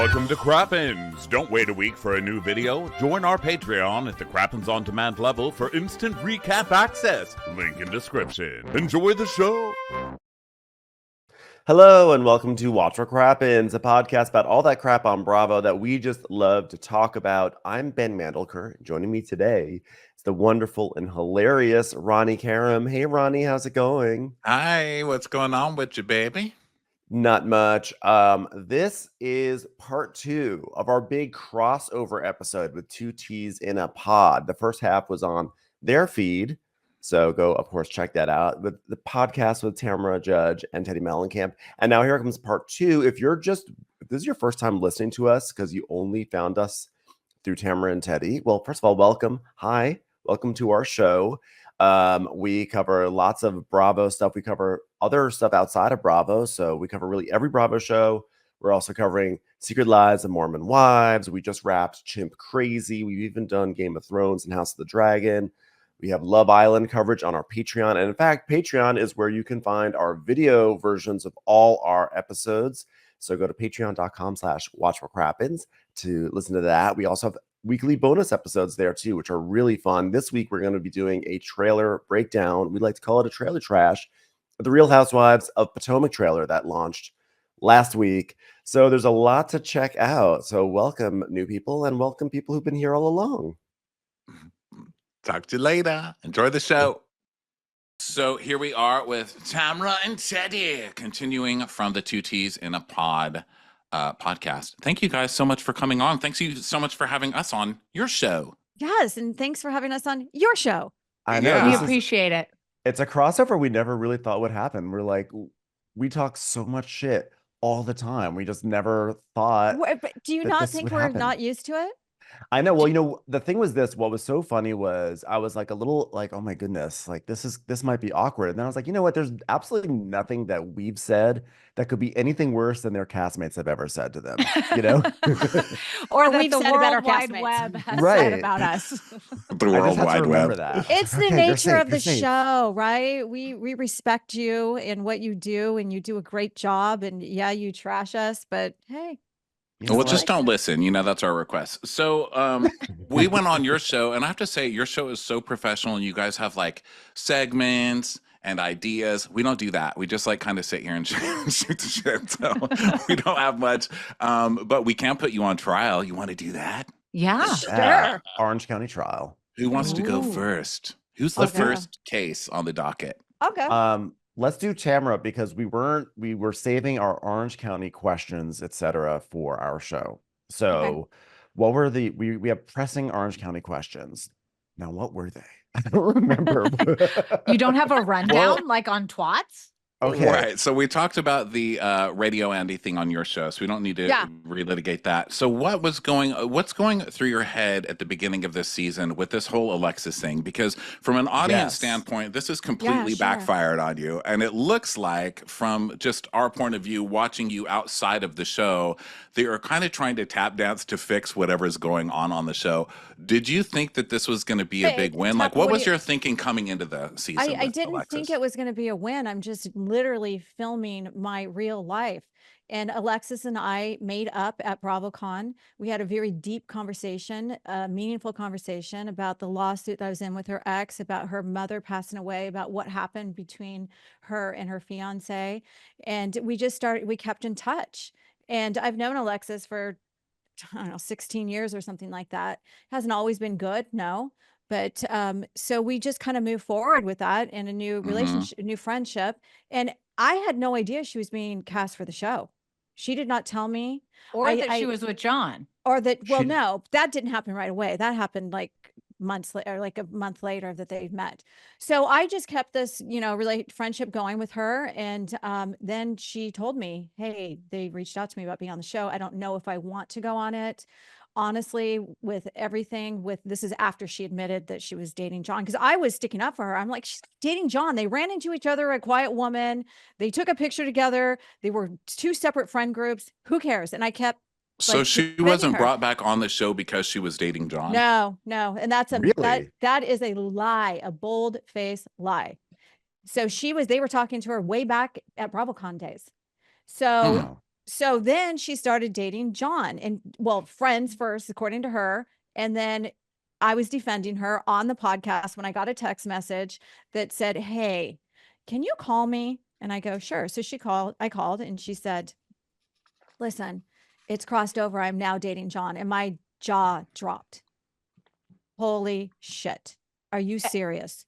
Welcome to Crappens. Don't wait a week for a new video. Join our Patreon at the Crappens On Demand level for instant recap access. Link in description. Enjoy the show. Hello and welcome to Watch for Crappens, a podcast about all that crap on Bravo that we just love to talk about. I'm Ben Mandelker. Joining me today is the wonderful and hilarious Ronnie Karam. Hey Ronnie, how's it going? Hi, what's going on with you, baby? Not much. This is part 2 of our big crossover episode with two T's in a pod. The first half was on their feed, so go, of course, check that out. With the podcast with Tamra Judge and Teddi Mellencamp. And now here comes part 2. If this is your first time listening to us because you only found us through Tamra and Teddi, well, first of all, welcome. Hi, welcome to our show. We cover lots of Bravo stuff. We cover other stuff outside of Bravo. So we cover really every Bravo show. We're also covering Secret Lives of Mormon Wives. We just wrapped Chimp Crazy. We've even done Game of Thrones and House of the Dragon. We have Love Island coverage on our Patreon. And in fact, Patreon is where you can find our video versions of all our episodes. So go to patreon.com/watchforcrappens to listen to that. We also have weekly bonus episodes there too, which are really fun. This week, we're going to be doing a trailer breakdown. We like to call it a trailer trash. The Real Housewives of Potomac trailer that launched last week. So there's a lot to check out. So welcome new people and welcome people who've been here all along. Talk to you later. Enjoy the show. So here we are with Tamra and Teddi, continuing from the Two T's in a Pod podcast. Thank you guys so much for coming on. Thanks you so much for having us on your show. Yes, and thanks for having us on your show. I know. Yeah. We appreciate it. It's a crossover we never really thought would happen. We're like, we talk so much shit all the time. We just never thought. But do you that not this think would we're happen. not used to it? I know. Well, the thing was this. What was so funny was I was like a little like, oh my goodness, like this might be awkward. And then I was like, you know what? There's absolutely nothing that we've said that could be anything worse than their castmates have ever said to them. You know, Or We've that the said about our World Wide castmates. Web has Right. said about us. The I World just had to Wide remember Web. that. It's the Okay, you're nature safe, of the you're safe. show, right? We respect you and what you do, and you do a great job. And yeah, you trash us, but hey, You know Well, what? just don't listen. You know, that's our request. So we went on your show, and I have to say, your show is so professional, and you guys have like segments and ideas. We don't do that. We just like kind of sit here and shoot the shit. So we don't have much, but we can put you on trial. You want to do that? Yeah. Yeah, Orange County trial. Who wants to go Ooh. first? Who's the Okay. first case on the docket? okay. Let's do Tamra because we were saving our Orange County questions, etc., for our show. So what were we have pressing Orange County questions. Now, what were they? I don't remember. You don't have a rundown like on twats? Okay. Right. So we talked about the Radio Andy thing on your show, so we don't need to Yeah. relitigate that. So what's going through your head at the beginning of this season with this whole Alexis thing? Because from an audience Yes. standpoint, this has completely sure. backfired on you. And it looks like, from just our point of view, watching you outside of the show, they are kind of trying to tap dance to fix whatever's going on the show. Did you think that this was going to be a big win? Like, what what was do you- your thinking coming into the season? I with didn't Alexis? think it was going to be a win. I'm just literally filming my real life. And Alexis and I made up at BravoCon. We had a very deep conversation, a meaningful conversation about the lawsuit that I was in with her ex, about her mother passing away, about what happened between her and her fiance. And we kept in touch. And I've known Alexis for, I don't know, 16 years or something like that. Hasn't always been good, no. But so we just kind of moved forward with that in a new relationship, a new friendship. And I had no idea she was being cast for the show. She did not tell me. Or that I- she was with John. Or that, well, She- no, that didn't happen right away. That happened like months later, or like a month later that they met. So I just kept this, friendship going with her. And then she told me, hey, they reached out to me about being on the show. I don't know if I want to go on it. Honestly, with everything, this is after she admitted that she was dating John, because I was sticking up for her. I'm like, she's dating John. They ran into each other at Quiet Woman. They took a picture together. They were two separate friend groups. Who cares? And I kept So like, she defending wasn't her. brought back on the show because she was dating John? No. And that's Really? that is a lie, a bold-faced lie. So they were talking to her way back at BravoCon days. So So then she started dating John, and well, friends first, according to her. And then I was defending her on the podcast when I got a text message that said, "Hey, can you call me?" And I go, "Sure." So I called, and she said, "Listen, it's crossed over. I'm now dating John." And my jaw dropped. Holy shit. Are you serious?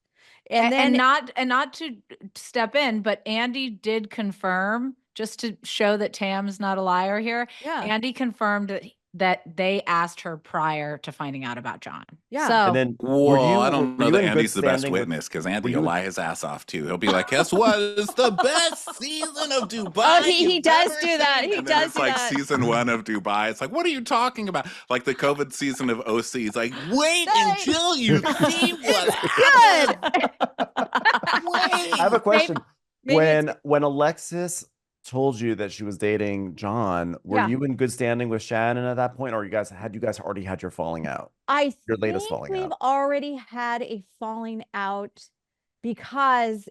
And then and not to step in, but Andy did confirm, just to show that Tam's not a liar here. yeah, Andy confirmed that they asked her prior to finding out about John. Yeah. So And then Well, I don't were know you that in good Andy's the best standing with- witness because Andy were you will in- lie his ass off too. He'll be like, "Guess what? It's the best season of Dubai." Oh, he you've does ever do that. seen." He And then does it's do like that. season 1 of Dubai. It's like, what are you talking about? Like the COVID season of OC. It's like, wait Right. until you see what Good. happened. I have a question. Maybe When Alexis told you that she was dating John, were Yeah. you in good standing with Shannon at that point, or you guys already had your falling out? I Your latest think falling we've out. already had a falling out because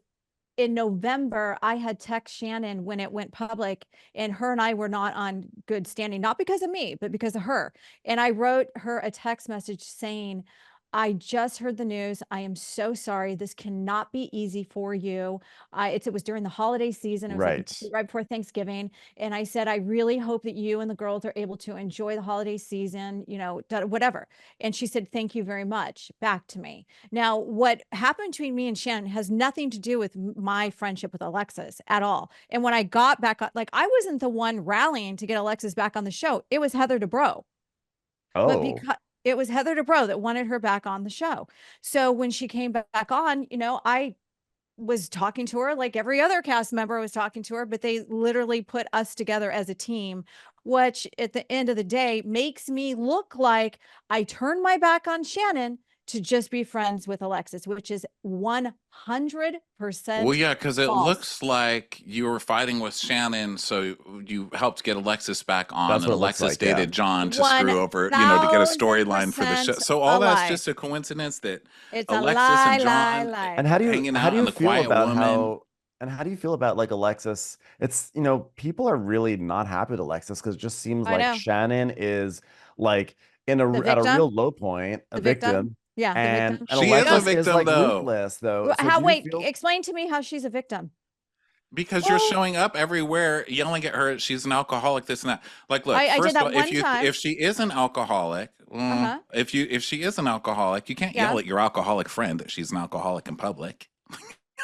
in November, I had text Shannon when it went public, and her and I were not on good standing, not because of me, but because of her. And I wrote her a text message saying, "I just heard the news. I am so sorry. This cannot be easy for you." It was during the holiday season. It was Right. right before Thanksgiving. And I said, "I really hope that you and the girls are able to enjoy the holiday season, whatever." And she said, "Thank you very much," back to me. Now, what happened between me and Shannon has nothing to do with my friendship with Alexis at all. And when I got back on, like, I wasn't the one rallying to get Alexis back on the show. It was Heather Dubrow. But Oh, because it was Heather Dubrow that wanted her back on the show. So when she came back on, I was talking to her like every other cast member was talking to her, but they literally put us together as a team, which at the end of the day makes me look like I turned my back on Shannon to just be friends with Alexis, which is 100% Well, yeah, because it false. looks like you were fighting with Shannon, so you helped get Alexis back on, That's and what it looks Alexis like, yeah. dated John to screw over, to get a storyline for the show. 1000% So all a that's lie. just a coincidence that It's a Alexis lie, and lie, John lie. and how do you hanging how out do and you the feel quiet about woman. how do you feel about like Alexis? It's people are really not happy with Alexis because it just seems I like know. Shannon is like at a victim? real low point, a The victim? victim, Yeah, the and victim. and She is a Alexis is victim, like though. ruthless though. So How? do you Wait, feel explain to me how she's a victim. Because you're Well- showing up everywhere yelling at her, she's an alcoholic, this and that. Like, look, I did first that of all, one time. if she is an alcoholic, Uh-huh. if she is an alcoholic, you can't Yeah. yell at your alcoholic friend that she's an alcoholic in public.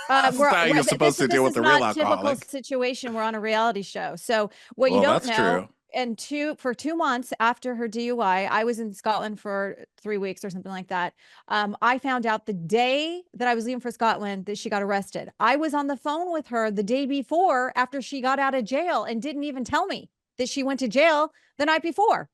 That's how you're supposed to deal with the real alcoholic. Typical situation. We're on a reality show. So what you Well, don't that's know, true. and for 2 months after her DUI, I was in Scotland for 3 weeks or something like that. I found out the day that I was leaving for Scotland that she got arrested. I was on the phone with her the day before after she got out of jail and didn't even tell me that she went to jail the night before.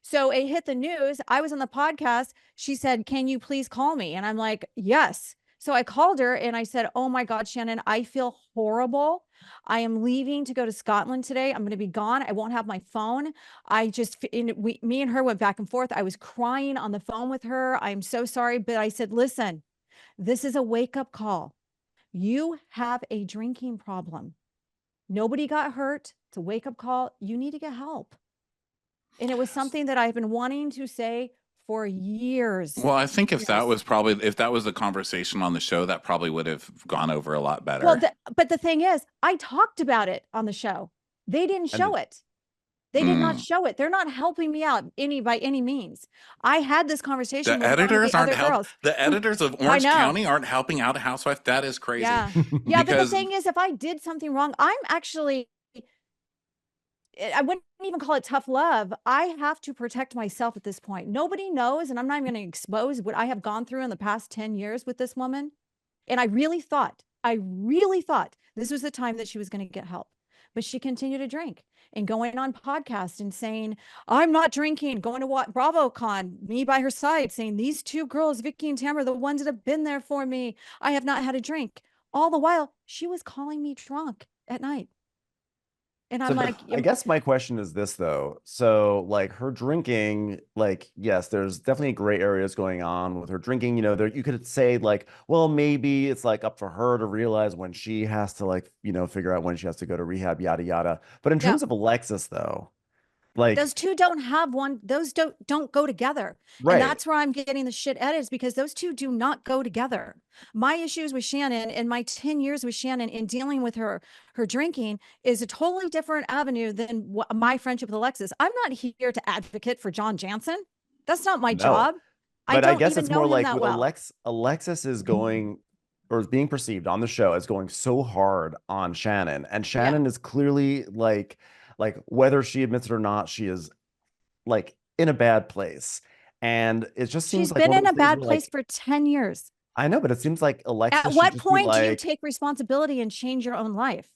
So it hit the news. I was on the podcast. She said, "Can you please call me?" And I'm like, "Yes." So I called her and I said, "Oh my God, Shannon, I feel horrible. I am leaving to go to Scotland today. I'm going to be gone. I won't have my phone." Me and her went back and forth. I was crying on the phone with her. I'm so sorry. But I said, "Listen, this is a wake up call. You have a drinking problem. Nobody got hurt. It's a wake up call. You need to get help." And it was something that I've been wanting to say for years. Well, I think if that Yes. was the conversation on the show, that probably would have gone over a lot better. Well, but the thing is, I talked about it on the show. They didn't show it. They did not show it. They're not helping me out by any means. I had this conversation the with one of editors the aren't other helping. girls. The editors of Orange know. County aren't helping out a housewife. That is crazy. Yeah. Yeah, but the Because- thing is, if I did something wrong, I wouldn't even call it tough love. I have to protect myself at this point. Nobody knows, and I'm not even going to expose what I have gone through in the past 10 years with this woman. And I really thought this was the time that she was going to get help. But she continued to drink and going on podcasts and saying, "I'm not drinking," going to BravoCon, me by her side, saying, "These two girls, Vicky and Tamra, are the ones that have been there for me. I have not had a drink." All the while, she was calling me drunk at night. And So I'm like, I guess my question is this though. So like her drinking, like yes, there's definitely gray areas going on with her drinking. You know, there you could say like, well, maybe it's like up for her to realize when she has to like, figure out when she has to go to rehab, yada yada. But in yeah. terms of Alexis though, like Those two don't have one. Those don't go together. right. And that's where I'm getting the shit edits because those two do not go together. My issues with Shannon and my 10 years with Shannon in dealing with her drinking is a totally different avenue than my friendship with Alexis. I'm not here to advocate for John Jansen. That's not my No. job. I But I don't guess even it's know more him like that with well. Alexis is going or is being perceived on the show as going so hard on Shannon. And Shannon is clearly like whether she admits it or not, she is like in a bad place. And it just seems She's like been one of in those a things bad where, place like, for 10 years. I know, but it seems like Alexis At should what just be point do you like, take responsibility and change your own life?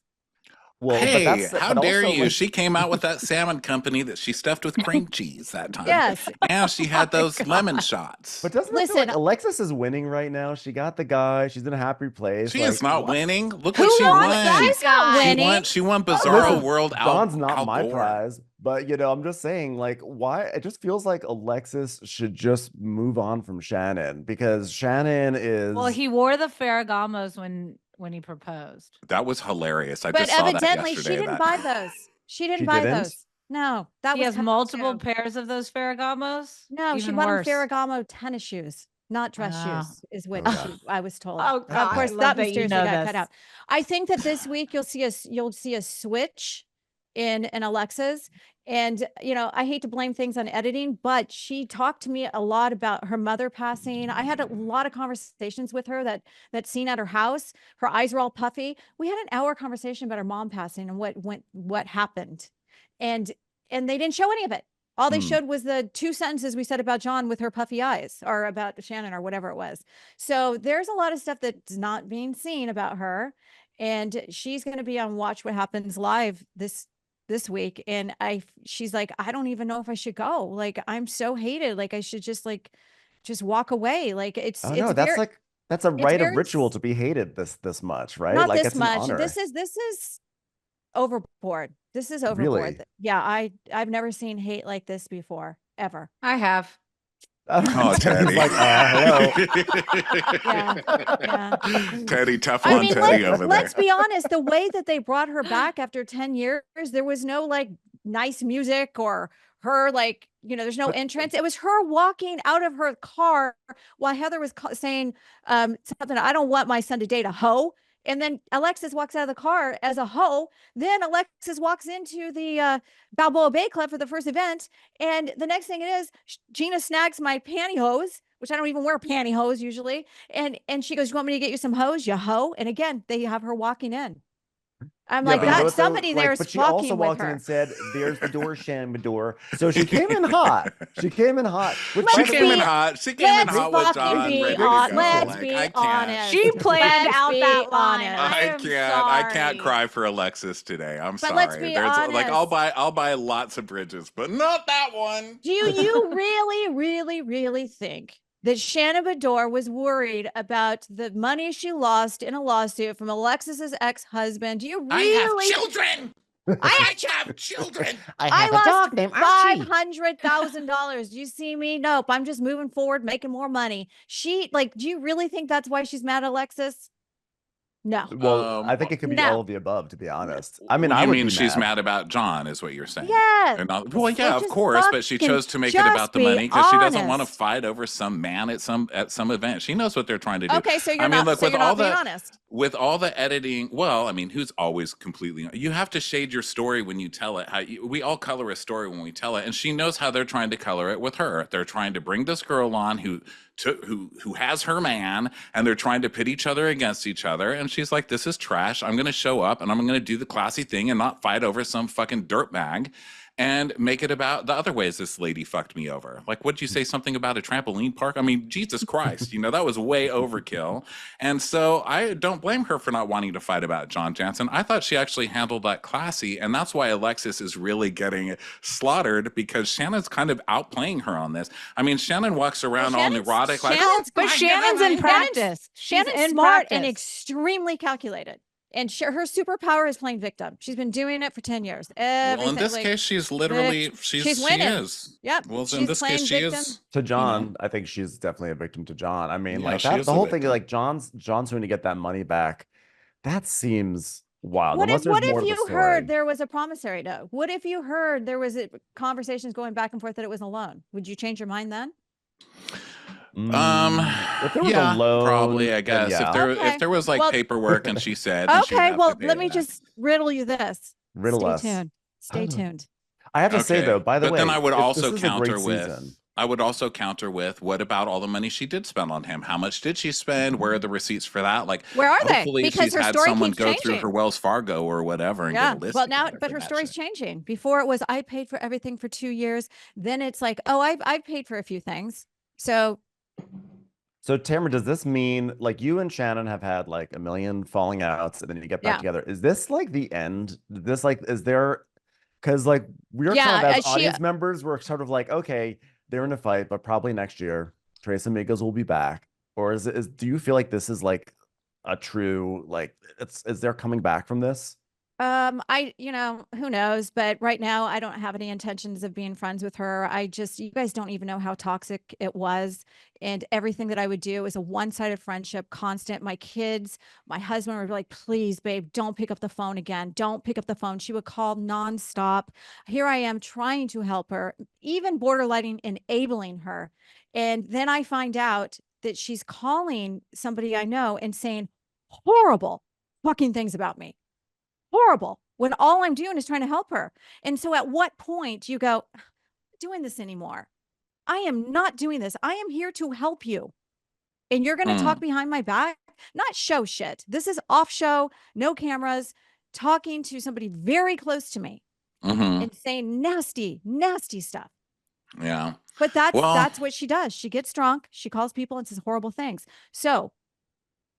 well, but Hey, that's how but dare also you? like She came out with that salmon company that she stuffed with cream cheese that time. Yes. And she had those lemon shots. but doesn't it feel like Listen, Alexis is winning right now? She got the guy, she's in a happy place. She Like is not what? winning. Look who what she won? won. She's not She winning. She won Bizarro Listen, World John's not Al my Gore. prize, but I'm just saying, like, why it just feels like Alexis should just move on from Shannon because Shannon is Well, he wore the Ferragamos when he proposed. That was hilarious. I But just saw that evidently yesterday. she didn't buy those. She didn't She buy didn't? those. No, that He was has cut out multiple too. pairs of those Ferragamos. No, she Even bought him worse. Ferragamo tennis shoes, not dress Oh. shoes, is what Okay. I was told. Oh, Of God, course, I love that that you mysteriously know got this. cut out. I think that this week you'll see a switch in Alexa's. And I hate to blame things on editing, but she talked to me a lot about her mother passing. I had a lot of conversations with her that scene at her house. Her eyes were all puffy. We had an hour conversation about her mom passing and what happened. And they didn't show any of it. All they showed was the 2 sentences we said about John with her puffy eyes, or about Shannon, or whatever it was. So there's a lot of stuff that's not being seen about her. And she's going to be on Watch What Happens Live this week. And she's like, I don't even know if I should go. Like, I'm so hated. Like, I should just walk away. Like, it's no, that's a rite of ritual to be hated this much, right? Not Like this it's an much. honor. This is overboard. This is overboard. Really? Yeah, I've never seen hate like this before, ever. I have. Oh, He's Teddy. like, hello. Yeah. Teddy, tough I on mean, Teddy over there. let's be honest. The way that they brought her back after 10 years, there was no like nice music or her like, there's no entrance. It was her walking out of her car while Heather was saying something. I don't want my son to date a hoe. And then Alexis walks out of the car as a hoe. Then Alexis walks into the Balboa Bay Club for the first event. And the next thing it is, Gina snags my pantyhose, which I don't even wear pantyhose usually. And she goes, you want me to get you some hose, you hoe? And again, they have her walking in. I'm like, but you know that what, though? somebody Like, there's but she also fucking walked with in her. and said, "There's the door, Shanbador." So she came in hot. She came in hot. Which, She by the came in way, hot. She came in Let's hot with fucking John be ready to honest. go. Let's Like, be I can't. honest. She planned Let's out be that line. honest. I am I can't sorry. cry for Alexis today. I'm But sorry. let's be like honest. I'll buy lots of bridges, but not that one. Do you really, really, really think that Shannon Bedore was worried about the money she lost in a lawsuit from Alexis's ex-husband? Do you really? I have children. I have children. I lost $500,000. Do you see me? Nope. I'm just moving forward, making more money. Do you really think that's why she's mad at Alexis? No. well, I think it could be no. all of the above, to be honest. I mean, You I would mean be she's mad. mad about John, is what you're saying? Yes. And well, yeah, Well, of just course, but she fucking chose to make it just about the be money because she doesn't want to honest. fight over some man at some event. She knows what they're trying to do. Okay, so you're I mean, not. look, So with you're all not being the honest. with all the editing, well, I mean, who's always completely? You have to shade your story when you tell it. We all color a story when we tell it, and she knows how they're trying to color it with her. They're trying to bring this girl on who has her man, and they're trying to pit each other against each other. And she's like, "This is trash. I'm going to show up, and I'm going to do the classy thing and not fight over some fucking dirtbag." And make it about the other ways this lady fucked me over. Like, what'd you say? Something about a trampoline park? I mean, Jesus Christ, that was way overkill. And so I don't blame her for not wanting to fight about John Jansen. I thought she actually handled that classy. And that's why Alexis is really getting slaughtered, because Shannon's kind of outplaying her on this. I mean, Shannon walks around all neurotic, like, But Shannon's in practice. Shannon's in smart practice. and extremely calculated. And her superpower is playing victim. She's been doing it for 10 years. Well, in this case, she's literally she winning. is. Yep. Well, in She's this playing case, she victim. is. To John, I think she's definitely a victim to John. I mean, Yeah, like she that, is the a whole thing, victim. like John's going to get that money back. That seems wild. What Unless if there's more to the you story. heard there was a promissory note? What if you heard there was conversations going back and forth that it was a loan? Would you change your mind then? If there was a Yeah, loan, probably, I then guess. yeah. If there was like Well, paperwork and she said, then she would okay, have well, to pay let it me back. just riddle you this. Riddle Stay us. tuned. Stay tuned. I have to say though, by the way, then I would also this is a great counter with season. what about all the money she did spend on him? How much did she spend? Where are the receipts for that? Like, Where are they? hopefully Because she's her had story someone keeps go through changing. her Wells Fargo or whatever and Yeah. get a list. Well, now, but her story's changing. Before it was, I paid for everything for 2 years. Then it's like, oh, I've paid for a few things. So Tamara, does this mean like you and Shannon have had like a million falling outs and then you get back together? Is this like the end? This like, is there, because like we were kind of as audience members, we're sort of like, okay, they're in a fight, but probably next year, Tres Amigos will be back. Or do you feel like this is like a true, like, is there coming back from this? who knows, but right now I don't have any intentions of being friends with her. You guys don't even know how toxic it was. And everything that I would do is a one-sided friendship, constant. My kids, my husband were like, please, babe, don't pick up the phone again. Don't pick up the phone. She would call nonstop. Here I am trying to help her, even borderlining enabling her. And then I find out that she's calling somebody I know and saying horrible fucking things about me. Horrible, when all I'm doing is trying to help her. And so at what point you go, I'm not doing this anymore? I am not doing this. I am here to help you. And you're going to talk behind my back, not show shit. This is off show, no cameras, talking to somebody very close to me and saying nasty, nasty stuff. Yeah. But that's what she does. She gets drunk. She calls people and says horrible things. So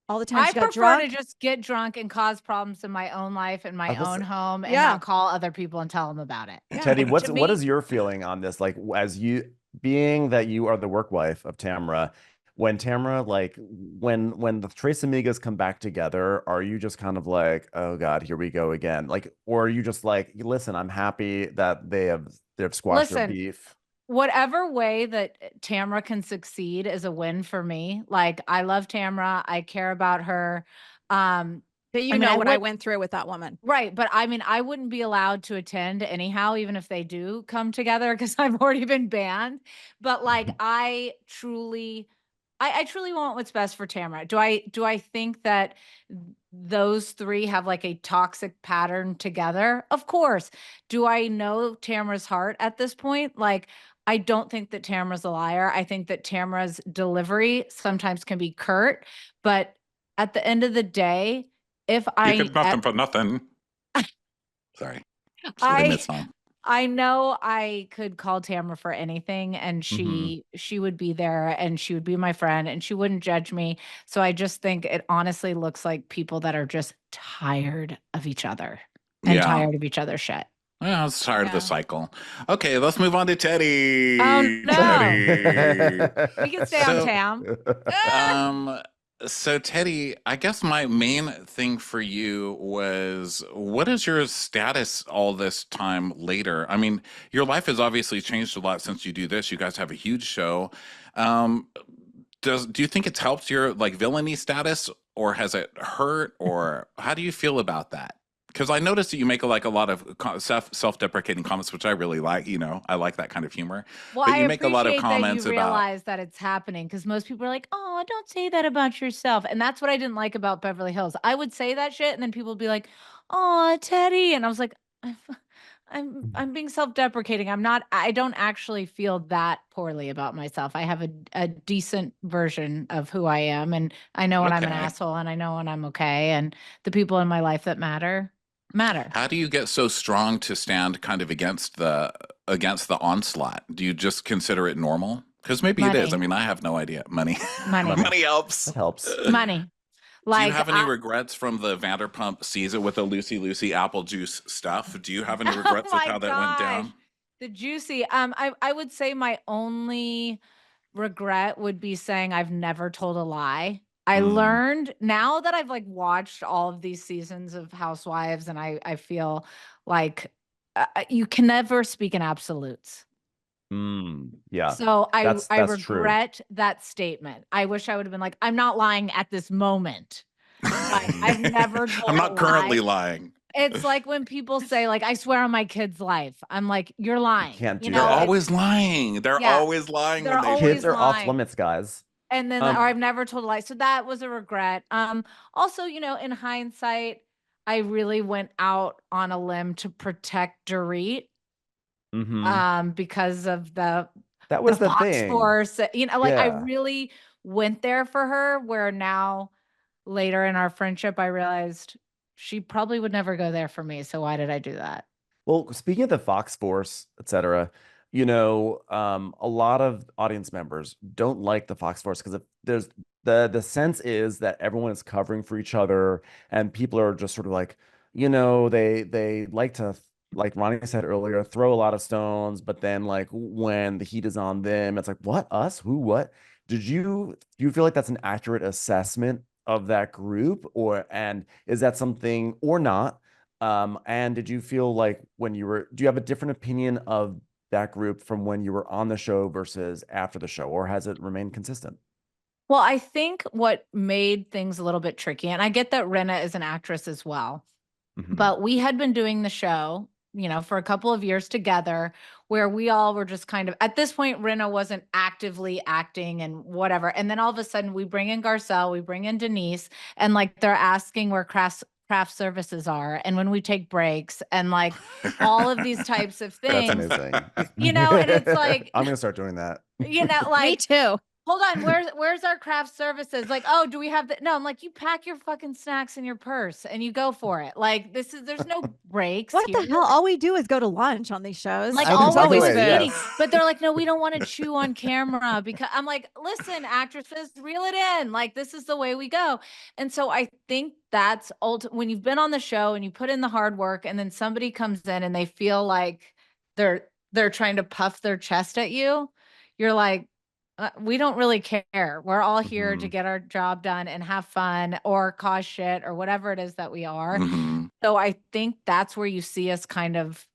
all the time I prefer to just get drunk and cause problems in my own life and my own home and not call other people and tell them about it. Yeah. Teddy, what is your feeling on this? Like, as you being that you are the work wife of Tamra, when Tamra, like when the Tres Amigas come back together, are you just kind of like, oh God, here we go again? Like, or are you just like, listen, I'm happy that they've squashed their beef? Whatever way that Tamra can succeed is a win for me. Like, I love Tamra. I care about her. But what I went through with that woman. Right. But I mean, I wouldn't be allowed to attend anyhow, even if they do come together, because I've already been banned. But like, I truly want what's best for Tamra. Do I think that those three have like a toxic pattern together? Of course. Do I know Tamra's heart at this point? Like, I don't think that Tamra's a liar. I think that Tamra's delivery sometimes can be curt, but at the end of the day, if you get nothing for nothing. Sorry. I know I could call Tamra for anything and she would be there and she would be my friend and she wouldn't judge me. So I just think it honestly looks like people that are just tired of each other and tired of each other's shit. Yeah, I was tired of the cycle. Okay, let's move on to Teddi. Oh, no. Teddi. We can stay on Tam. So Teddi, I guess my main thing for you was, what is your status all this time later? I mean, your life has obviously changed a lot since you do this. You guys have a huge show. Do you think it's helped your like villainy status, or has it hurt, or how do you feel about that? Because I noticed that you make a lot of self-deprecating comments, which I really like. I like that kind of humor. Well, but you I make a lot of comments that you realize that it's happening, because most people are like, "Oh, don't say that about yourself," and that's what I didn't like about Beverly Hills. I would say that shit, and then people would be like, "Oh, Teddi," and I was like, "I'm being self-deprecating. I don't actually feel that poorly about myself. I have a decent version of who I am, and I know when I'm an asshole, and I know when I'm okay, and the people in my life that matter." How do you get so strong to stand kind of against the onslaught? Do you just consider it normal? Because maybe it is. I mean, I have no idea. Money helps. It helps. Money. Like, do you have any regrets from the Vanderpump season with the Lucy apple juice stuff? Do you have any regrets of how that went down? The juicy. I would say my only regret would be saying I've never told a lie. I learned now that I've like watched all of these seasons of Housewives, and I feel like you can never speak in absolutes. Yeah, So I that's true. regret that statement. I wish I would have been like, I'm not lying at this moment. But I've never told I'm not a currently lie. lying. It's like when people say, like, I swear on my kid's life. I'm like, you're lying. can't do They're that. always lying. They're Yeah, always lying they're when they always Kids are off lying. limits, guys. And then, or I've never told a lie. So that was a regret. Also, you know, in hindsight, I really went out on a limb to protect Dorit, because of That was the Fox thing. Force. You know, like I Yeah. really went there for her, where now later in our friendship, I realized she probably would never go there for me. So why did I do that? Well, speaking of the Fox Force, etc., you know, a lot of audience members don't like the Fox Force because there's the sense is that everyone is covering for each other, and people are just sort of like, you know, they like to, like Ronnie said earlier, throw a lot of stones, but then like when the heat is on them, it's like, what, us, who, what? Do you feel like that's an accurate assessment of that group, and is that something or not? And did you feel like do you have a different opinion of that group from when you were on the show versus after the show, or has it remained consistent? Well, I think what made things a little bit tricky, and I get that Rinna is an actress as well, but we had been doing the show, you know, for a couple of years together, where we all were just kind of, at this point, Rinna wasn't actively acting and whatever. And then all of a sudden we bring in Garcelle, we bring in Denise, and like they're asking where craft services are and when we take breaks and like all of these types of That's things, amazing. you know, and it's like, I'm gonna start doing that. you know, Me like, too. hold on, where's our craft services? Like, oh, do we have the, no, I'm like, you pack your fucking snacks in your purse and you go for it. Like, there's no breaks What here. the hell? All we do is go to lunch on these shows. Like, That's all exactly we're it, doing is eating. yes. But they're like, no, we don't want to chew on camera, because I'm like, listen, actresses, reel it in. Like, this is the way we go. And so I think that's when you've been on the show and you put in the hard work, and then somebody comes in and they feel like they're trying to puff their chest at you, you're like, we don't really care. We're all here to get our job done and have fun or cause shit or whatever it is that we are. So I think that's where you see us kind of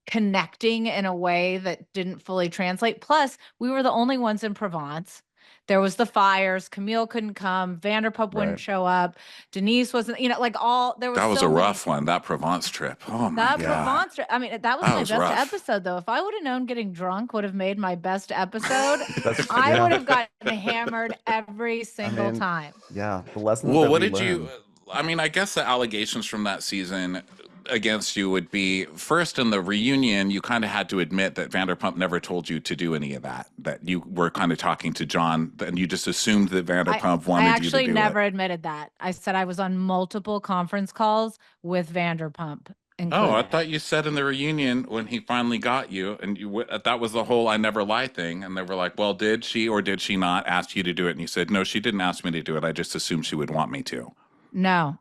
connecting in a way that didn't fully translate. Plus, we were the only ones in Provence. There was the fires. Camille couldn't come. Vanderpump wouldn't show up. Denise wasn't, you know, like there was That was so a many. rough one, that Provence trip. Oh my That God. Provence trip. I mean, that was That my was best rough. episode, though. If I would have known getting drunk would have made my best episode, That's I would have gotten hammered every single time. Yeah, the lessons Well, that what we did you, learn. I mean, I guess the allegations from that season against you would be, first, in the reunion, you kind of had to admit that Vanderpump never told you to do any of that, that you were kind of talking to John, and you just assumed that Vanderpump wanted I you to actually do never it. admitted that. I said I was on multiple conference calls with Vanderpump. Oh, I Included. thought you said in the reunion when he finally got you, and that was the whole "I never lie" thing, and they were like, "Well, did she or did she not ask you to do it?" And you said, "No, she didn't ask me to do it. I just assumed she would want me to." No.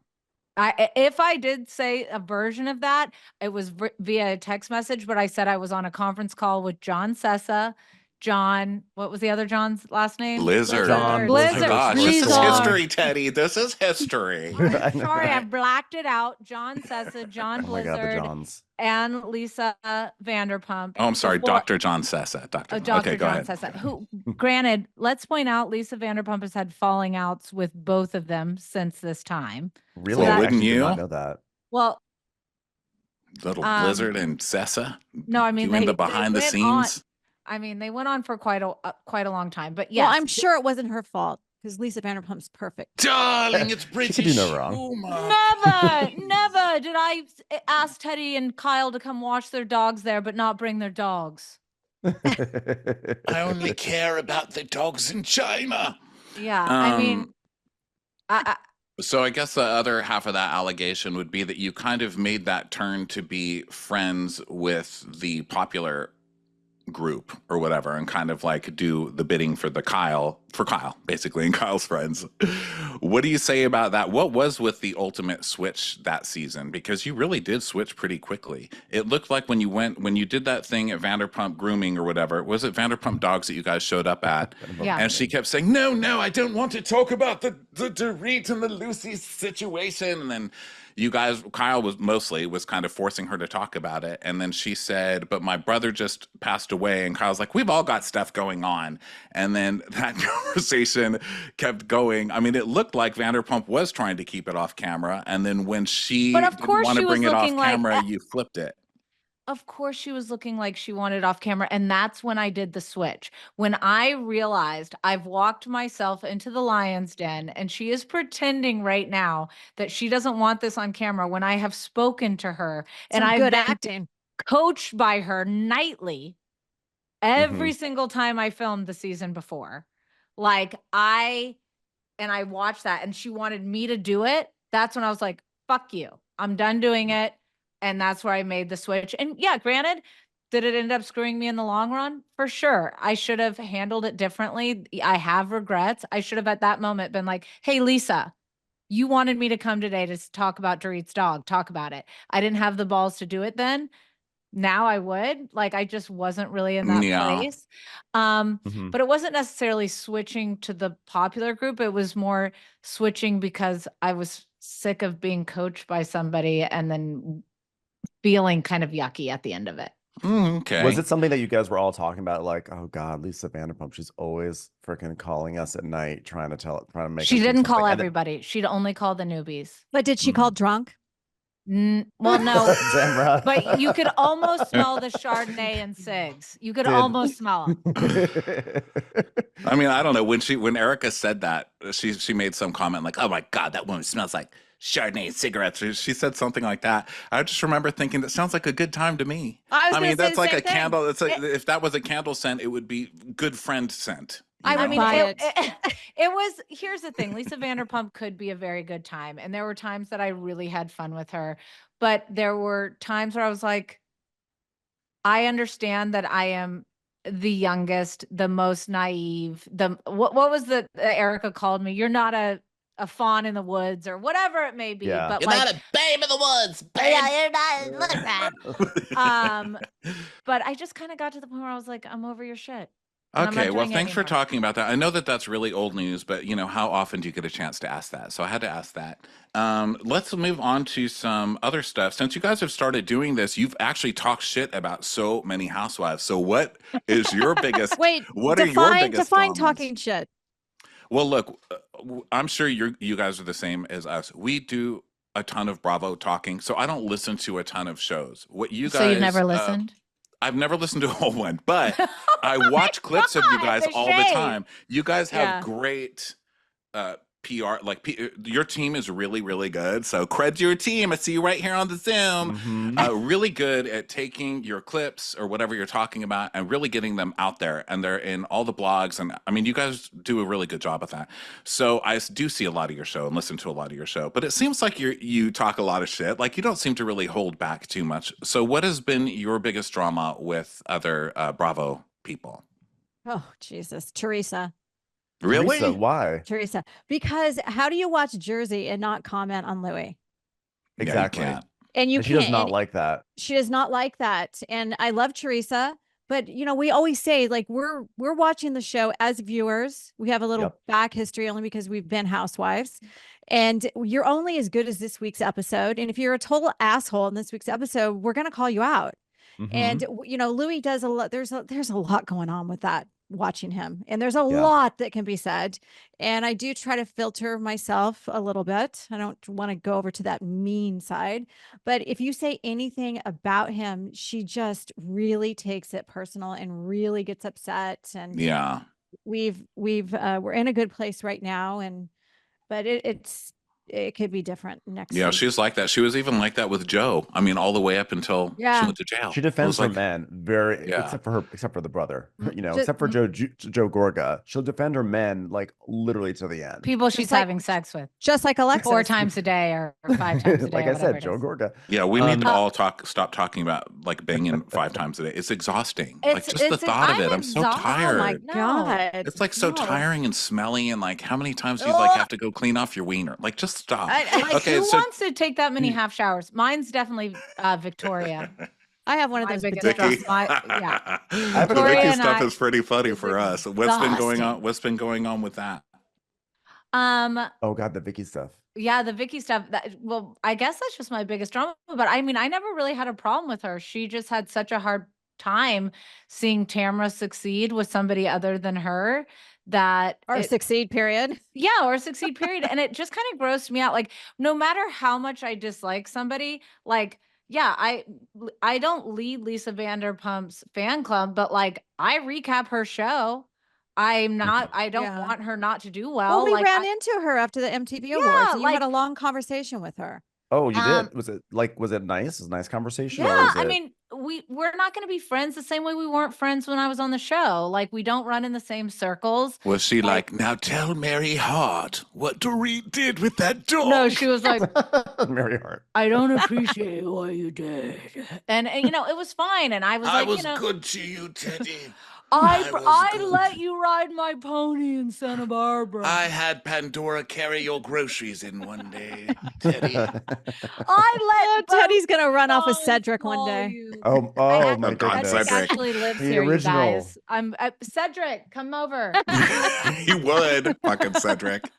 If I did say a version of that, it was via text message, but I said I was on a conference call with John Sessa, what was the other John's last name? Blizzard. John Oh my Blizzard. gosh, this is Blizzard. history, Teddy. This is history. I'm sorry, I blacked it out. John Sessa, John Oh my God, the Blizzard, Johns. and Lisa Vanderpump. Oh, I'm sorry, before- Dr. John Sessa. Dr. Dr. Okay, go John ahead. Sessa, who, granted, let's point out, Lisa Vanderpump has had falling outs with both of them since this time. Really? Well, I wouldn't actually did you? not know that. Well, Little Blizzard and Sessa. no, I mean, doing they the behind the went on- scenes. I mean, they went on for quite a long time, but yes. Well, I'm sure it wasn't her fault because Lisa Vanderpump's perfect. Darling, it's British. She could do no wrong. Never did I ask Teddy and Kyle to come watch their dogs there, but not bring their dogs. I only care about the dogs in China. Yeah, I mean, So I guess the other half of that allegation would be that you kind of made that turn to be friends with the popular group or whatever and kind of like do the bidding for Kyle basically and Kyle's friends. What do you say about that? What was with the ultimate switch that season? Because you really did switch pretty quickly. It looked like when you did that thing at Vanderpump Grooming or whatever, was it Vanderpump Dogs that you guys showed up at? Yeah. And she kept saying, no, I don't want to talk about the Dorit and the Lucy situation. And then you guys, Kyle was kind of forcing her to talk about it. And then she said, but my brother just passed away. And Kyle's like, we've all got stuff going on. And then that conversation kept going. I mean, it looked like Vanderpump was trying to keep it off camera. And then when she But of didn't course want she to was bring it off looking like camera, you flipped it. Of course she was looking like she wanted off camera. And that's when I did the switch. When I realized I've walked myself into the lion's den and she is pretending right now that she doesn't want this on camera when I have spoken to her and I've good been acting. coached by her nightly every single time I filmed the season before. Like I watched that and she wanted me to do it. That's when I was like, fuck you. I'm done doing it. And that's where I made the switch. And yeah, granted, did it end up screwing me in the long run? For sure. I should have handled it differently. I have regrets. I should have at that moment been like, hey, Lisa, you wanted me to come today to talk about Dorit's dog. Talk about it. I didn't have the balls to do it then. Now I would. Like, I just wasn't really in that place. But it wasn't necessarily switching to the popular group. It was more switching because I was sick of being coached by somebody and then feeling kind of yucky at the end of it. Okay. Was it something that you guys were all talking about? Like, oh God, Lisa Vanderpump, she's always freaking calling us at night, trying to make. She us do didn't call something. everybody. She'd only call the newbies. But did she call drunk? Well, no, Tamra. but you could almost smell the Chardonnay and cigs. You could almost smell them. I mean, I don't know. When Erica said that, she made some comment like, "Oh my God, that woman smells like Chardonnay and cigarettes." She said something like that. I just remember thinking that sounds like a good time to me. I mean, that's like a thing. candle. It's like if that was a candle scent, it would be good friend scent. I mean, buy it was, here's the thing. Lisa Vanderpump could be a very good time. And there were times that I really had fun with her, but there were times where I was like, I understand that I am the youngest, the most naive, what was the Erica called me? You're not a fawn in the woods or whatever it may be. Yeah. But You're like, not a babe in the woods. Babe. Yeah, you're not. Look at that. But I just kind of got to the point where I was like, I'm over your shit. Okay, well, thanks for talking about that. I know that that's really old news, but how often do you get a chance to ask that? So I had to ask that. Let's move on to some other stuff. Since you guys have started doing this, you've actually talked shit about so many housewives. So what is your biggest? Wait, what are your biggest define dramas? talking shit? Well, look, I'm sure you guys are the same as us. We do a ton of Bravo talking, so I don't listen to a ton of shows. What you guys? So you've never listened? I've never listened to a whole one, but I watch clips of you guys all the time. You guys have great PR. Like your team is really, really good. So credit to your team. I see you right here on the Zoom. Really good at taking your clips or whatever you're talking about and really getting them out there. And they're in all the blogs. And I mean, you guys do a really good job of that. So I do see a lot of your show and listen to a lot of your show. But it seems like you talk a lot of shit. Like you don't seem to really hold back too much. So what has been your biggest drama with other Bravo people? Oh, Jesus. Teresa. Really? Teresa, why? Teresa. Because how do you watch Jersey and not comment on Louis? Exactly. Yeah, And she does not like that. She does not like that. And I love Teresa, but we always say like we're watching the show as viewers. We have a little back history only because we've been housewives. And you're only as good as this week's episode. And if you're a total asshole in this week's episode, we're going to call you out. And Louis does a lot. There's a lot going on with that, watching him, and there's a lot that can be said. And I do try to filter myself a little bit. I don't want to go over to that mean side, but if you say anything about him, she just really takes it personal and really gets upset. And we're in a good place right now. But it's it could be different next Yeah, week. she's like that. She was even like that with Joe. I mean, all the way up until she Yeah. went to jail. She I defends was her like, men very, Yeah. except for the brother, Mm, except for Joe Gorga. She'll defend her men like literally to the end. People she's like- having sex with just like Alexis. 4 times a day or 5 times a day. Like or I whatever said, it Joe is. Gorga. yeah, we need to all stop talking about like banging 5 times a day. It's exhausting. Like just the thought of it. I'm so tired. Oh my No. God. It's like so No. tiring and smelly, and like how many times do you like have to go clean off your wiener? Like just stop. Like, Okay, who so wants to take that many half showers? Mine's definitely Victoria. I have one of My those biggest bidet- yeah. the Victoria Vicky and stuff I is pretty funny is for us. What's been going on? exhausting. What's been going on with that? Oh God, the Vicky stuff. Yeah, the Vicky stuff. Well, I guess that's just my biggest drama. But I mean, I never really had a problem with her. She just had such a hard time seeing Tamra succeed with somebody other than her that or succeed, period. yeah, or succeed, period. And it just kind of grossed me out. Like, no matter how much I dislike somebody, like, yeah, I don't lead Lisa Vanderpump's fan club, but like I recap her show. I'm not, I don't Yeah. want her not to do well. Well, we like ran into her after the MTV Awards, and you like- had a long conversation with her. Oh, you did? Was it nice? Was it a nice conversation? Or Yeah, was I it... mean, we're not going to be friends the same way we weren't friends when I was on the show. Like, we don't run in the same circles. Was she like, now tell Mary Hart what Dorit did with that dog? No, she was like, Mary Hart. I don't appreciate what you did. And you know, it was fine. And I was like, you know, good to you, Teddy. I let you ride my pony in Santa Barbara. I had Pandora carry your groceries in one day, Teddy. I let Teddy's gonna run off with Bones Cedric one call day. you. Oh Oh, my God, goodness. Cedric Cedric. actually lives The here, original. you guys. I'm Cedric, come over. He would, fucking Cedric.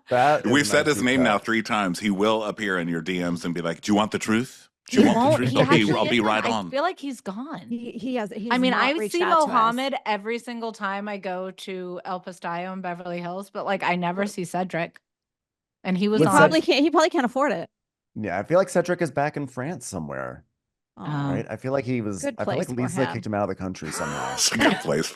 That is We've a said nice his name now recap. 3 times. He will appear in your DMs and be like, do you want the truth? Do you want the won't. truth? He I'll be actually right isn't. on. I feel like he's gone. He has. I mean, not I reached see out to us. Mohammed every single time I go to El Pastillo in Beverly Hills, but like I never see Cedric. And he was He on. Probably can't. He probably can't afford it. Yeah, I feel like Cedric is back in France somewhere. Oh. Right? I feel like he was. Good I feel like place for Lisa him. kicked him out of the country somehow. It's a good place.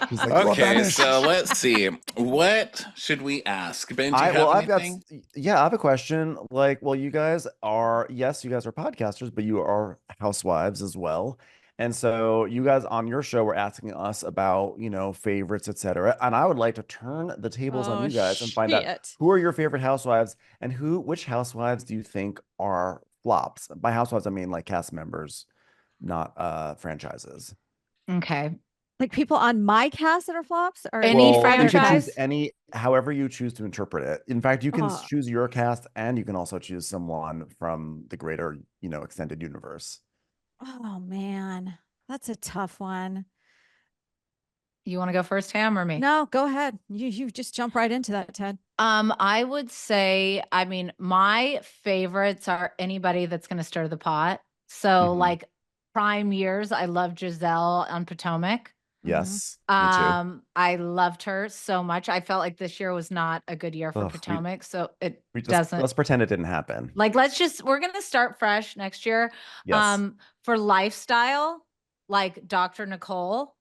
He's like, "Well, Okay, banished." so let's see. What should we ask? Ben, do you I have I've got anything? yeah, I have a question. Like, well, you guys are podcasters, but you are housewives as well. And so you guys on your show were asking us about, favorites, etc. And I would like to turn the tables on Oh, you guys and find out shit. who are your favorite housewives and which housewives do you think are flops? By housewives, I mean like cast members, not franchises. Okay. Like people on my cast that are flops, or Any You can franchise? choose however you choose to interpret it. In fact, you can Oh. choose your cast and you can also choose someone from the greater, extended universe. Oh man, that's a tough one. You want to go first, Tam, or me? No, go ahead. You just jump right into that, Ted. I would say, I mean, my favorites are anybody that's going to stir the pot. So Mhm. like prime years, I love Giselle on Potomac. Yes, me too. I loved her so much. I felt like this year was not a good year for Ugh, Potomac, so it Let's doesn't. pretend it didn't happen. Like, we're gonna start fresh next year. Yes. For lifestyle, like Dr. Nicole,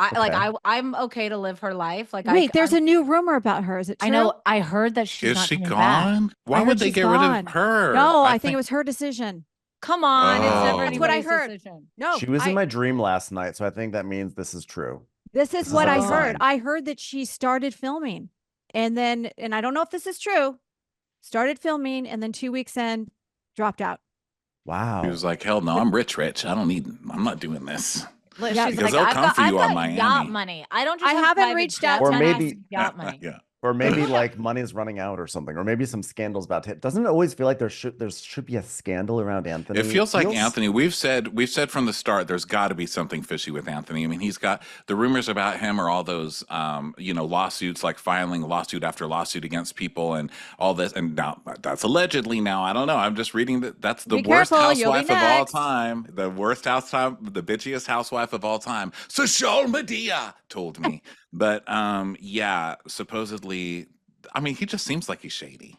Okay. I'm okay to live her life. Like, Wait, there's a new rumor about her. Is it true? I know. I heard that she's Is not she coming back. gone? Why I would heard they she's get rid gone. of her? No, I think it was her decision. Come on, it's never Oh. That's what I anybody's heard. decision. No, She was in my dream last night, so I think that means this is true. This This is is what like I a heard. sign. I heard that she started filming, and I don't know if this is true. Started filming, and then 2 weeks in, dropped out. Wow. He was like, hell no, I'm rich. I'm not doing this. Yeah, She's because like, they'll I've come got, for I've you on got Miami. yacht money. I don't just I have haven't private reached out jets, to I have maybe- yacht money. Yeah. Or maybe like money's running out or something, or maybe some scandals about it. Doesn't it always feel like there should be a scandal around Anthony? It feels like Anthony. We've said from the start, there's got to be something fishy with Anthony. I mean, he's got the rumors about him are all those, lawsuits, like filing lawsuit after lawsuit against people and all this. And now that's allegedly now. I don't know. I'm just reading that. That's the Be worst careful, you'll be housewife of all next. time. The worst housewife, the bitchiest housewife of all time. Social Medea told me. But yeah, supposedly. I mean, he just seems like he's shady,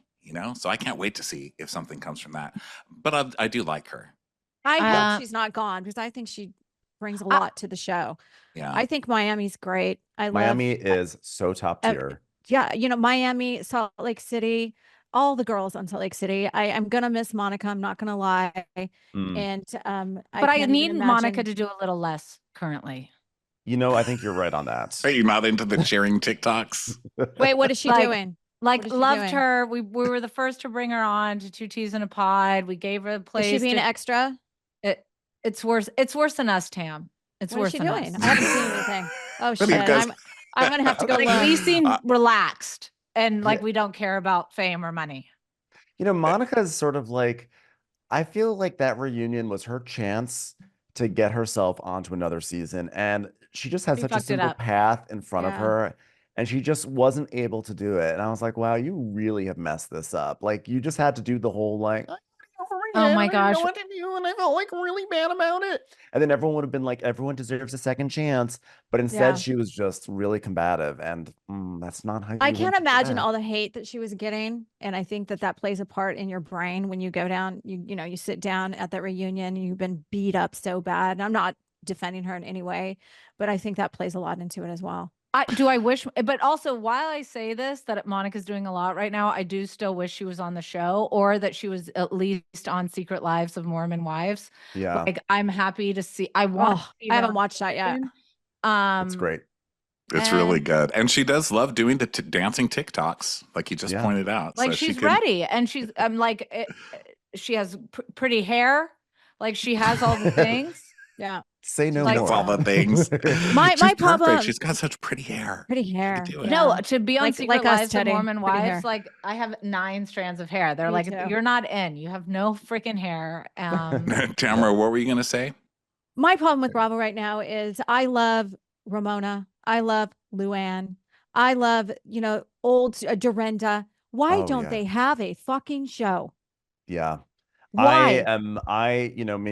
so I can't wait to see if something comes from that. But I do like her. I hope she's not gone because I think she brings a lot to the show. Yeah. I think Miami's great. Miami is so top tier. yeah, Miami, Salt Lake City, all the girls on Salt Lake City. I'm gonna miss Monica. I'm not gonna lie. Mm. And But I can't need even Monica imagine. to do a little less currently. I think you're right on that. Are you not into the sharing TikToks? Wait, what is she doing? What is she Loved doing? her. We were the first to bring her on to Two Teas in a Pod. We gave her a Is place. she being extra? It's worse. It's worse than us, Tam. It's What is worse she than doing? us. I haven't seen anything. Oh What do you shit! guys- I'm gonna have to go Like look. we seem relaxed and like Yeah. we don't care about fame or money. Monica is sort of like, I feel like that reunion was her chance to get herself onto another season. And she just had She such a fucked it simple up. path in front of Yeah. her. And she just wasn't able to do it. And I was like, wow, you really have messed this up. Like, you just had to do the whole, like, Oh my I didn't know gosh. what to do, and I felt like really bad about it. And then everyone would have been like, everyone deserves a second chance. But instead, Yeah. she was just really combative. And that's not how you I win can't for imagine that. all the hate that she was getting, and I think that plays a part in your brain when you go down. You sit down at that reunion. You've been beat up so bad. And I'm not defending her in any way, but I think that plays a lot into it as well. I wish, but also while I say this, that Monica's doing a lot right now, I do still wish she was on the show or that she was at least on Secret Lives of Mormon Wives. Yeah, Like I'm happy to see. I want. Oh, I haven't watched that yet. it's great. It's really good. And she does love doing the dancing TikToks, like you just Yeah. pointed out. Like So she's she can- ready, and I'm like, she has pretty hair, like she has all the things. Yeah. Say no Like- more. all the things. My She's problem- perfect. She's got such pretty hair. Pretty She hair. could do it. No, to be on Like Secret us, Lives of Teddi. Mormon Pretty hair. Wives, like I have 9 strands of hair. They're Me like, too. you're not in. You have no freaking hair. Tamara, what were you going to say? My problem with Bravo right now is I love Ramona. I love Luann. I love, old Dorinda. Why Oh, don't yeah. they have a fucking show? Yeah. Why?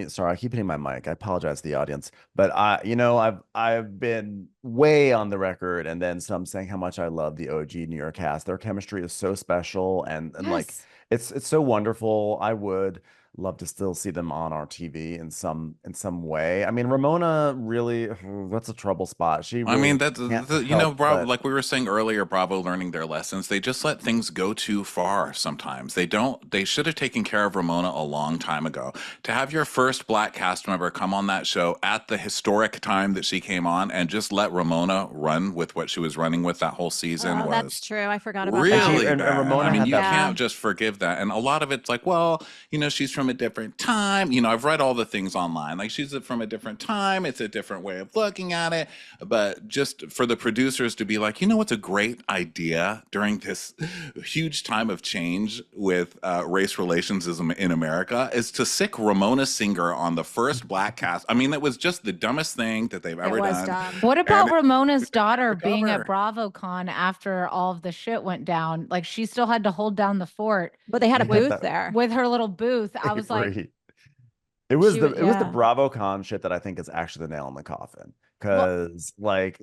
Sorry, I keep hitting my mic. I apologize to the audience, but I've been way on the record and then some saying how much I love the OG New York cast. Their chemistry is so special and like Yes. it's so wonderful. I would love to still see them on our TV in some way. I mean, Ramona really, that's a trouble spot. She I mean, really can't help Bravo, but- like we were saying earlier, Bravo learning their lessons. They just let things go too far sometimes. They should have taken care of Ramona a long time ago. To have your first Black cast member come on that show at the historic time that she came on and just let Ramona run with what she was running with that whole season was That's true. I forgot about really that. And bad. Ramona I mean, had you that- can't just forgive that. And a lot of it's like, well, she's from a different time. I've read all the things online. Like she's from a different time. It's a different way of looking at it. But just for the producers to be like, what's a great idea during this huge time of change with race relations in America is to sick Ramona Singer on the first Black cast. I mean, that was just the dumbest thing that they've ever It was done. dumb. What about And- Ramona's daughter being Recover. at BravoCon after all of the shit went down? Like she still had to hold down the fort But they had a They had booth that- there. with her little booth. I was like, Right. It was She- the yeah. BravoCon shit that I think is actually the nail in the coffin. Because like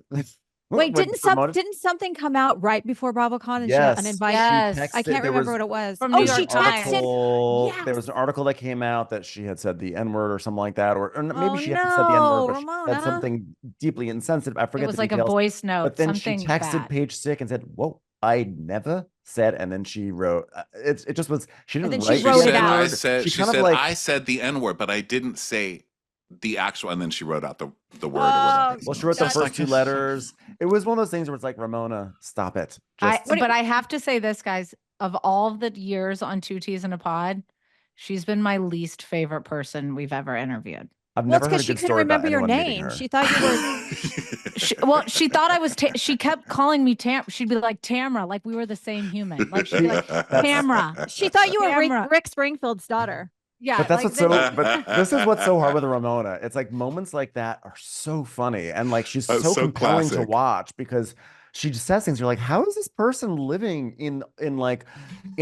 Wait, when didn't Ramona- something come out right before BravoCon and Yes. she uninvited? Yes. I can't there remember was- what it was. From Oh, New there was she York an Times. texted. article- Yes. There was an article that came out that she had said the N-word or something like that, or maybe Oh, she hadn't said the N-word, no, but she Ramona. said something deeply insensitive. I it forget was the like details. a voice note. But then she something texted bad. Paige Sick and said, "Whoa, I never said," and then she wrote. It just was. She didn't then she write She wrote the it said, out. I N-word. said, she kind of said, like, I said the N-word, but I didn't say the actual, and then she wrote out the word. Oh, well, she wrote the That's first 2 letters. It was one of those things where it's like, Ramona, stop it. Just But I have to say this, guys, of all of the years on Two Teas in a Pod, she's been my least favorite person we've ever interviewed. I've Well, never it's heard a because she good couldn't story about remember your anyone meeting name. her. She thought you were. She thought I was, she kept calling me She'd be like, Tamra, like we were the same human. Like she'd be like, Tamra. She thought you were Tamra. Rick Springfield's daughter. Yeah. But that's like, what's so. they- But this is what's so hard with Ramona. It's like moments like that are so funny, and like she's That's so so compelling to classic. watch because she just says things. You're like, how is this person living in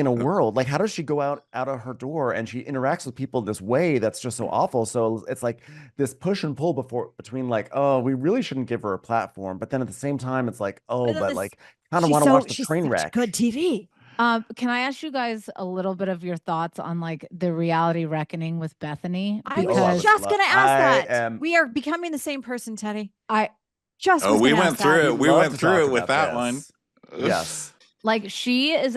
a world? Like, how does she go out of her door and she interacts with people this way that's just so awful? So it's like this push and pull between like, oh, we really shouldn't give her a platform, but then at the same time, it's like, oh, But but this- like, kind of She's want to watch the she's train such wreck. Good TV. Can I ask you guys a little bit of your thoughts on like the reality reckoning with Bethany? I Oh, was I Because just would gonna love- ask I that. am- We are becoming the same person, Teddy. I Just Oh, was we gonna went ask through that. it. We Love went to through talk it with about that one. this. Yes. Like she is,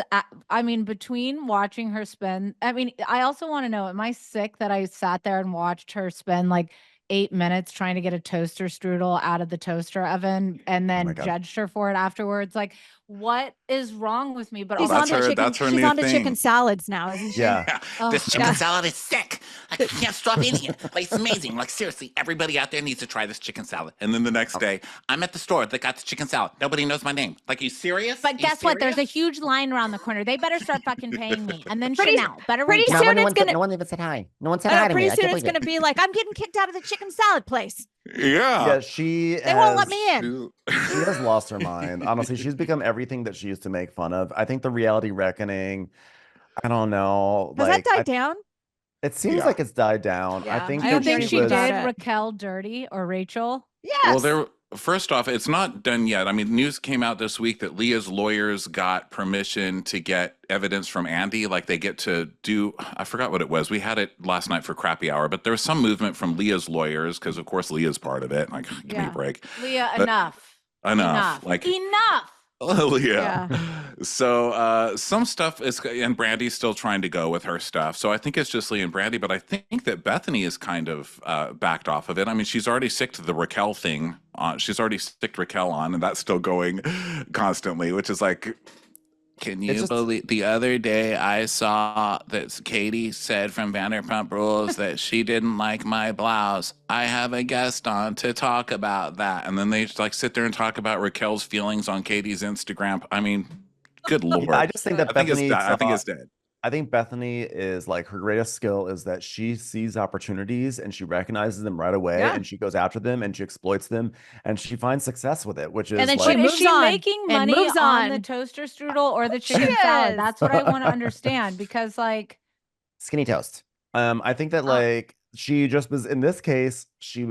I mean, between watching her spend, I mean, I also want to know, am I sick that I sat there and watched her spend like 8 minutes trying to get a toaster strudel out of the toaster oven and my then God. judged her for it afterwards? Like, what is wrong with me? But She's also, that's on to her- chicken. that's her She's new on to chicken thing. salads now, isn't she? Yeah. Yeah, Oh, this chicken yeah. salad is sick. I can't stop eating it. Like, it's amazing. Like, seriously, everybody out there needs to try this chicken salad. And then the next day, I'm at the store that got the chicken salad. Nobody knows my name. Like, are you serious? but You guess what? There's a serious? huge line around the corner. They better start fucking paying me. And then Pretty- Chanel better pretty reach out. soon no, one, it's gonna- no one even said hi. No one said I know, hi to me. pretty I soon can't it's believe going to be like, I'm getting kicked out of the chicken salad place. Yeah, she They won't let me in. She has lost her mind. Honestly, she's become everything that she used to make fun of. I think the reality reckoning, I don't know. Has like, that died down? it seems Yeah. like it's died down. I Yeah, think I Do that you think heard she was, about did it. Raquel dirty or Rachel? Yes. well, there. First off, it's not done yet. I mean, news came out this week that Leah's lawyers got permission to get evidence from Andy. Like they get to do, I forgot what it was. We had it last night for Crappy Hour, but there was some movement from Leah's lawyers because, of course, Leah's part of it. Like, give me Yeah. a break. Leah, But- enough. Enough. Like, enough. Leah. So some stuff is, and Brandy's still trying to go with her stuff. So I think it's just Leah and Brandy, but I think that Bethany is kind of backed off of it. I mean, she's already sicked the Raquel thing. She's already sicked Raquel on, and that's still going constantly, which is like, can you believe the other day I saw that Katie said from Vanderpump Rules that she didn't like my blouse. I have a guest on to talk about that. And then they just like sit there and talk about Raquel's feelings on Katie's Instagram. I mean, good Lord. I just think that I think it's Bethany. dead. I think it's dead. I think Bethany is like her greatest skill is that she sees opportunities and she recognizes them right away Yeah. and she goes after them and she exploits them and she finds success with it, which is And then like, she But is moves she on making and money moves on the on. toaster strudel or the She chicken salad? is. That's what I want to understand because, like, Skinny toast. I think that like she just was in this case, she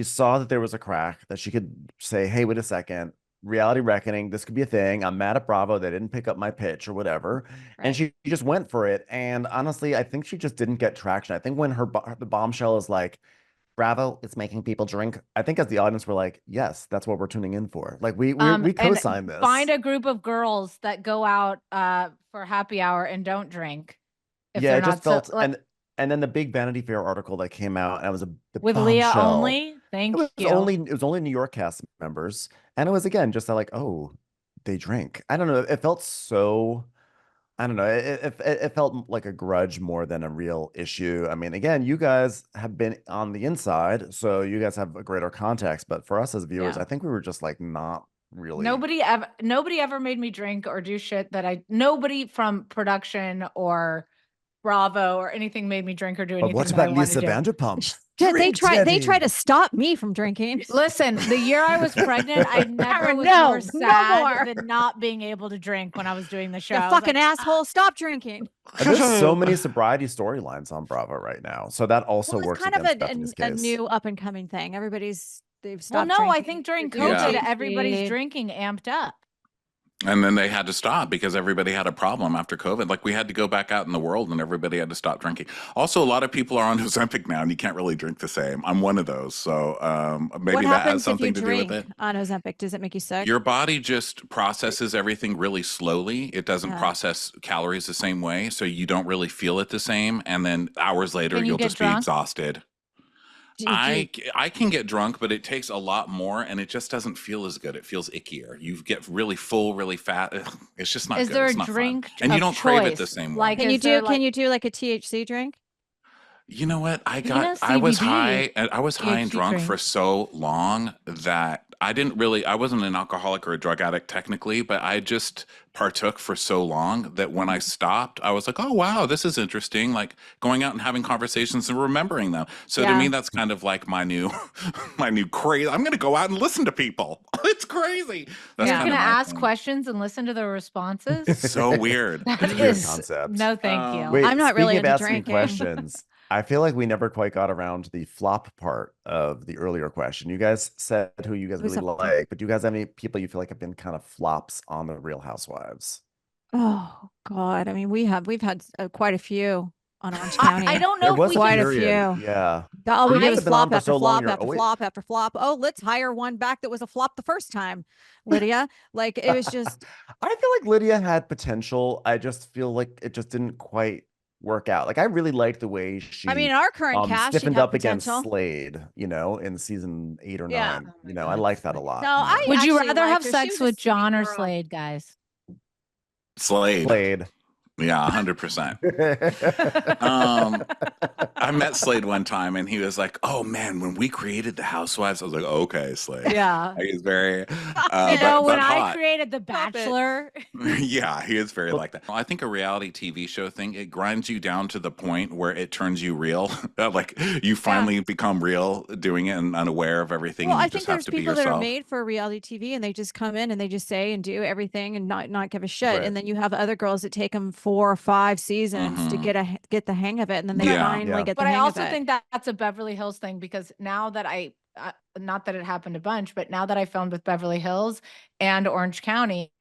saw that there was a crack that she could say, hey, wait a second, reality reckoning, this could be a thing. I'm mad at Bravo, they didn't pick up my pitch or whatever. And she just went for it. And honestly, I think she just didn't get traction. I think when the bombshell is like, Bravo is making people drink, I think as the audience we're like, yes, that's what we're tuning in for. Like we and co-sign this. Find a group of girls that go out for happy hour and don't drink. If Yeah, they're it just not felt so, like, and then the big Vanity Fair article that came out, and it was the with Leah bombshell. only. Thank It you. was only New York cast members, and it was again just like, oh, they drink. I don't know. It felt so. I don't know. It felt like a grudge more than a real issue. I mean, again, you guys have been on the inside, so you guys have a greater context. But for us as viewers, Yeah. I think we were just like not really. Nobody ever made me drink or do shit that nobody from production or Bravo or anything made me drink or do anything. But what that I about wanted Lisa to do. Vanderpump? They Drink, try Teddy. to stop me from drinking. Listen, the year I was pregnant, I never was no, more no sad more. than not being able to drink when I was doing the show. You I was fucking like, asshole, stop drinking. There's so many sobriety storylines on Bravo right now, so that also Well, works it's kind against of Bethany's a case. new up and coming thing. They've well, stopped. no, I drinking. think during They're doing COVID, Yeah. everybody's THC. drinking amped up. And then they had to stop because everybody had a problem after COVID. Like we had to go back out in the world and everybody had to stop drinking. Also, a lot of people are on Ozempic now and you can't really drink the same. I'm one of those. So maybe What that has happens if you something to do drink with it. on Ozempic? Does it make you sick? Your body just processes everything really slowly. It doesn't Yeah. process calories the same way. So you don't really feel it the same. And then hours later, Can you you'll get just be drunk? exhausted. Do you- I can get drunk, but it takes a lot more, and it just doesn't feel as good. It feels ickier. You get really full, really fat. Ugh, it's just not Is good. there It's a not fun. drink And you of don't crave it the choice? same way. Like, Can is you there, do like a THC drink? You know what? I Venus was CBD, high and I was high and THC drunk for drink. so long that I wasn't an alcoholic or a drug addict technically, but I just partook for so long that when I stopped, I was like, oh wow, this is interesting. Like going out and having conversations and remembering them. So to Yeah. me, that's kind of like my new craze. I'm gonna go out and listen to people. It's crazy. That's You're kind gonna of my ask thing. questions and listen to the responses? It's so weird. That It's a weird is concept. no, thank you. Wait, I'm not really speaking of into asking drinking. questions, I feel like we never quite got around to the flop part of the earlier question. You guys said who you guys Who's really a flop? like, but do you guys have any people you feel like have been kind of flops on the Real Housewives? Oh God! I mean, we've had quite a few. on Orange County. I don't There know if was we a Quite can. a period. few. Yeah. All we You did guys was have been on flop for after so long, flop you're after always flop after flop. Oh, let's hire one back that was a flop the first time, Lydia. Like it was just I feel like Lydia had potential. I just feel like it just didn't quite work out. Like I really liked the way I mean, she in our current cast, she'd stiffened have up against potential. Slade, in season 8 or Yeah. 9. Oh my I God, liked that a Slade. lot No, I more. Would you actually rather have liked her. She sex was a with sweet John or girl. Slade, guys? Slade. Slade. Yeah, 100%. I met Slade one time and he was like, "Oh man, when we created the Housewives," I was like, "Okay, Slade." Yeah. Like, he's very, When but I hot. created The Stop it. Bachelor. Yeah, he is very Well- like that. I think a reality TV show thing, it grinds you down to the point where it turns you real. Like you finally become real doing it and unaware of everything. Well, And you I think just have there's to be people that are yourself. made for reality TV and they just come in and they just say and do everything and not give a shit. Right. And then you have other girls that take them 4 or 5 seasons to Mhm. get the hang of it, and then they Yeah. finally Yeah. get the But I hang also of it. think that that's a Beverly Hills thing, because now that not that it happened a bunch, but now that I filmed with Beverly Hills and Orange County,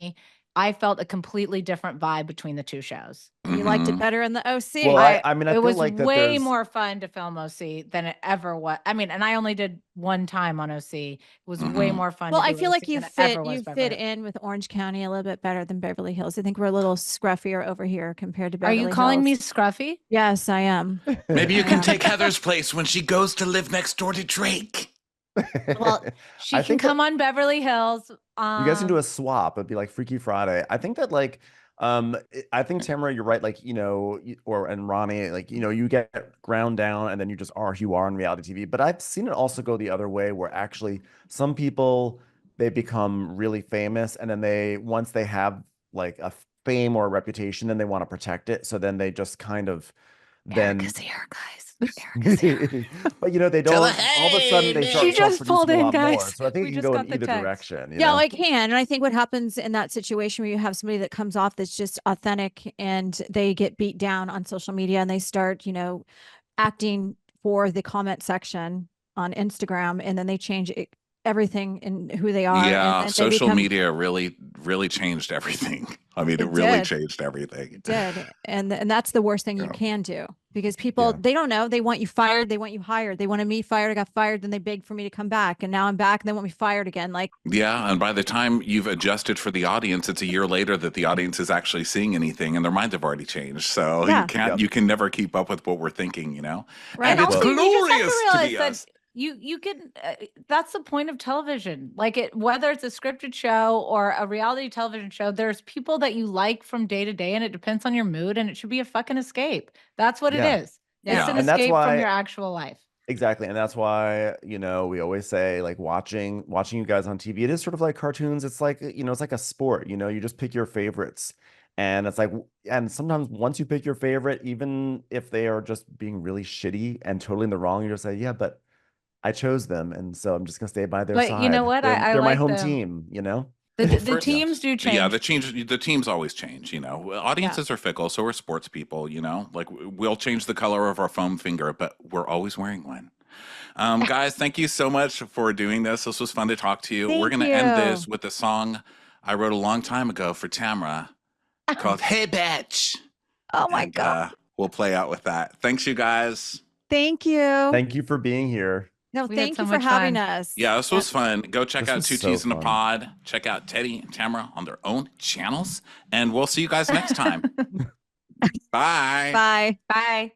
I felt a completely different vibe between the two shows. You liked it Mhm. better in the OC. Well, I mean, I It feel was like that way there's more fun to film OC than it ever was. I mean, and I only did one time on OC. It was way Mhm. more fun. Well, to I do feel OC like than it ever was you Beverly fit Hills. in with Orange County a little bit better than Beverly Hills. I think we're a little scruffier over here compared to Are Beverly you calling me Hills. scruffy? Yes, I am. Maybe you I can am. take Heather's place when she goes to live next door to Drake. Well, she I can think that- come on Beverly Hills. You guys can do a swap. It'd be like Freaky Friday. I think that I think Tamara, you're right. Like, and Ronnie, like, you get ground down and then you just are who you are on reality TV. But I've seen it also go the other way where actually some people, they become really famous and then once they have like a fame or a reputation, then they want to protect it. So then they just kind of Erica's here, guys. Erica's here. but they Tell don't her, all of a sudden they "Hey, start She just producing pulled a in, lot more. guys. So I think We it can just go got in the either text. direction. Yeah, it can. And I think what happens in that situation where you have somebody that comes off that's just authentic and they get beat down on social media and they start, acting for the comment section on Instagram, and then they change everything in who they are. Yeah, and they social become, media really changed everything. I mean, it It really did. changed everything. It did. And that's the worst thing you Yeah. can do, because people, Yeah. they don't know. They want you fired. They want you hired. They wanted me fired. I got fired. Then they begged for me to come back. And now I'm back and they want me fired again. Like, Yeah, and by the time you've adjusted for the audience, it's a year later that the audience is actually seeing anything, and their minds have already changed. So Yeah. you can never keep up with what we're thinking, right. And it's also, you just have to glorious to realize be that us. you can that's the point of television. Like whether it's a scripted show or a reality television show, there's people that you like from day to day, and it depends on your mood, and it should be a fucking escape. That's what Yeah. it is. Yeah. It's an And that's escape from why- your actual life. Exactly. And that's why, we always say like watching you guys on TV, it is sort of like cartoons. It's like, it's like a sport, you just pick your favorites. And it's like, and sometimes once you pick your favorite, even if they are just being really shitty and totally in the wrong, you just say, yeah, but I chose them. And so I'm just going to stay by their But side. you know what? I They're my like home them. team, The First- teams do change. Yeah, the teams always change. Audiences are fickle, so are sports people. Like we'll change the color of our foam finger, but we're always wearing one. Guys, thank you so much for doing this. This was fun to talk to you. We're Thank going to end this you. with a song I wrote a long time ago for Tamra called "Hey Bitch." Oh my And, God. we'll play out with that. Thanks, you guys. Thank you. Thank you for being here. No, We had thank so you for much having fun. us. Yeah, this was fun. Go check This out was Two so Teas in a fun. Pod. Check out Teddy and Tamara on their own channels. And we'll see you guys next time. Bye. Bye. Bye.